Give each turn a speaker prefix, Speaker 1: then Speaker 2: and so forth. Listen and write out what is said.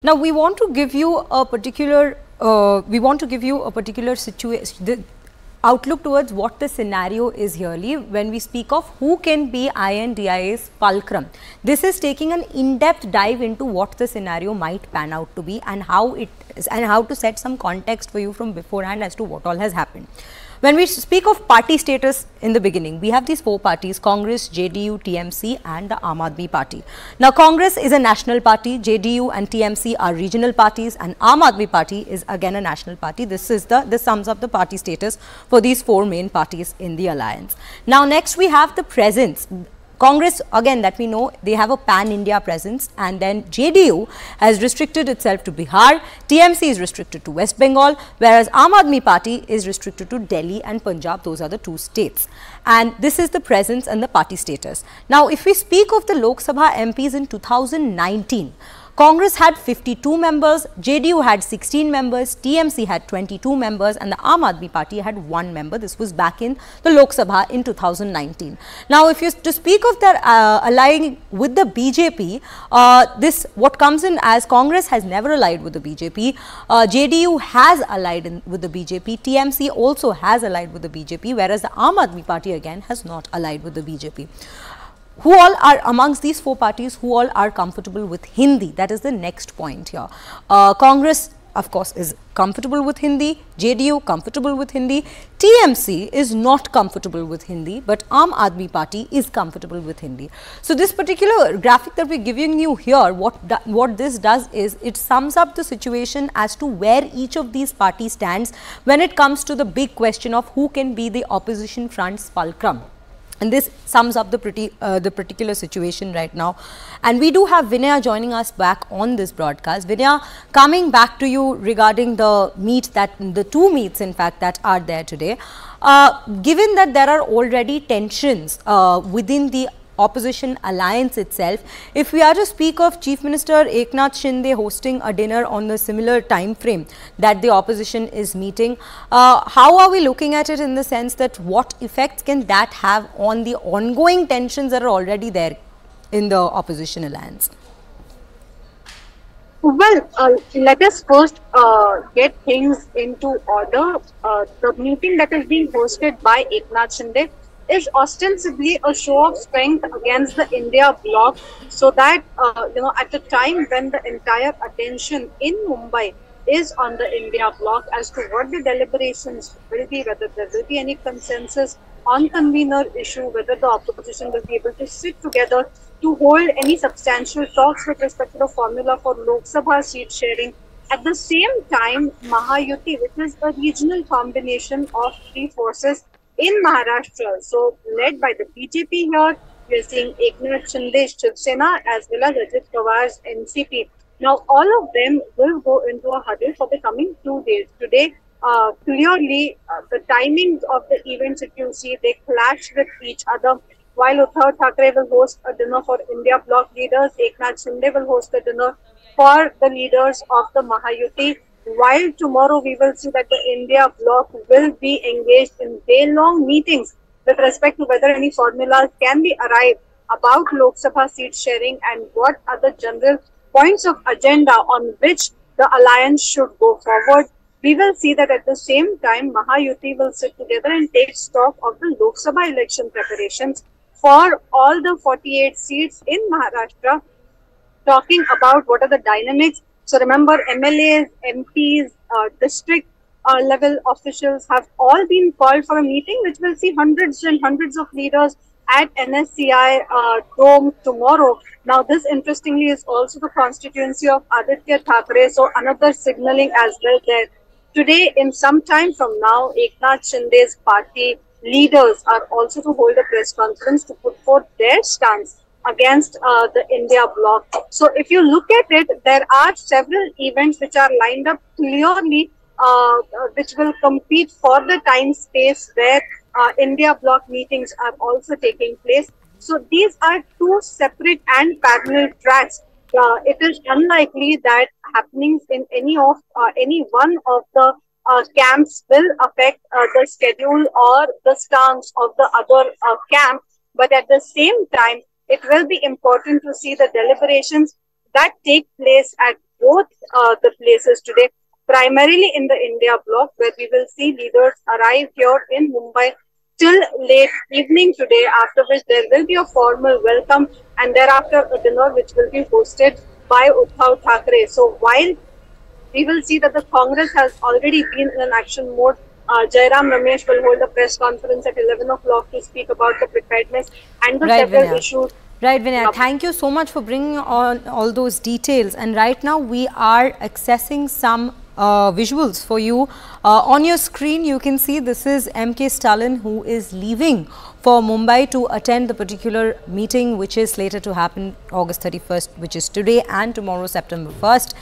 Speaker 1: Now we want to give you a particular situation, the outlook towards what the scenario is really when we speak of who can be I.N.D.I.A's Fulcrum. This is taking an in-depth dive into what the scenario might pan out to be and how it is, and how to set some context for you from beforehand as to what all has happened. When we speak of party status in the beginning, we have these four parties: Congress, JDU, TMC and the I.N.D.I.A party. Now, Congress is a national party, JDU and TMC are regional parties, and I.N.D.I.A party is again a national party. This sums up the party status for these four main parties in the alliance. Now, next we have the presence. Congress, again, that we know, they have a pan-India presence, and then JDU has restricted itself to Bihar, TMC is restricted to West Bengal, whereas I.N.D.I.A party is restricted to Delhi and Punjab. Those are the two states. And this is the presence and the party status. Now, if we speak of the Lok Sabha MPs in 2019, Congress had 52 members, JDU had 16 members, TMC had 22 members and the I.N.D.I.A party had 1 member. This was back in the Lok Sabha in 2019. Now, if you to speak of their allying with the BJP, what comes in as Congress has never allied with the BJP, JDU has allied with the BJP, TMC also has allied with the BJP, whereas the I.N.D.I.A party again has not allied with the BJP. Who all are amongst these four parties, who all are comfortable with Hindi? That is the next point here. Congress, of course, is comfortable with Hindi, JDU comfortable with Hindi, TMC is not comfortable with Hindi, but I.N.D.I.A party is comfortable with Hindi. So, this particular graphic that we are giving you here, what this does is, it sums up the situation as to where each of these parties stands when it comes to the big question of who can be the opposition front's fulcrum. And this sums up the particular situation right now. And we do have Vinaya joining us back on this broadcast. Vinaya, coming back to you regarding the two meets in fact that are there today. Given that there are already tensions within the opposition alliance itself, if we are to speak of Chief Minister Ek-Nath-Shinde hosting a dinner on the similar time frame that the opposition is meeting, how are we looking at it in the sense that what effects can that have on the ongoing tensions that are already there in the opposition alliance?
Speaker 2: Well, let us first get things into order. The meeting that is being hosted by Ek-Nath-Shinde is ostensibly a show of strength against the India bloc, so that at the time when the entire attention in Mumbai is on the India bloc as to what the deliberations will be, whether there will be any consensus on convener issue, whether the opposition will be able to sit together to hold any substantial talks with respect to the formula for Lok Sabha seat sharing. At the same time, Mahayuti, which is a regional combination of three forces in Maharashtra, so led by the BJP here, we are seeing Ek-Nath-Shinde's Shiv Sena as well as Ajit Pawar's NCP. Now, all of them will go into a huddle for the coming 2 days. Today, clearly, the timings of the events, if you see, they clash with each other. While Uddhav Thackeray will host a dinner for India bloc leaders, Ek-Nath-Shinde will host a dinner for the leaders of the Mahayuti. While tomorrow we will see that the India bloc will be engaged in day-long meetings with respect to whether any formulas can be arrived about Lok Sabha seat sharing and what are the general points of agenda on which the alliance should go forward. We will see that at the same time, Mahayuti will sit together and take stock of the Lok Sabha election preparations for all the 48 seats in Maharashtra, talking about what are the dynamics. So remember, MLAs, MPs, district level officials have all been called for a meeting which will see hundreds and hundreds of leaders at NSCI Dome tomorrow. Now, this interestingly is also the constituency of Aditya Thackeray, so another signaling as well there. Today, in some time from now, Ek-Nath-Shinde's party leaders are also to hold a press conference to put forth their stance against the India bloc. So, if you look at it, there are several events which are lined up clearly, which will compete for the time space where India bloc meetings are also taking place. So, these are two separate and parallel tracks. It is unlikely that happenings in any one of the camps will affect the schedule or the stance of the other camp. But at the same time, it will be important to see the deliberations that take place at both the places today, primarily in the India bloc, where we will see leaders arrive here in Mumbai till late evening today, after which there will be a formal welcome and thereafter a dinner which will be hosted by Uddhav Thackeray. So while we will see that the Congress has already been in an action mode, Jairam Ramesh will hold a press conference at 11 o'clock to speak about the preparedness and the
Speaker 1: Right,
Speaker 2: several
Speaker 1: Vinaya.
Speaker 2: issues.
Speaker 1: Right, Vinaya. Thank you so much for bringing on all those details. And right now we are accessing some visuals for you. On your screen, you can see this is M.K. Stalin, who is leaving for Mumbai to attend the particular meeting which is slated to happen August 31st, which is today, and tomorrow, September 1st.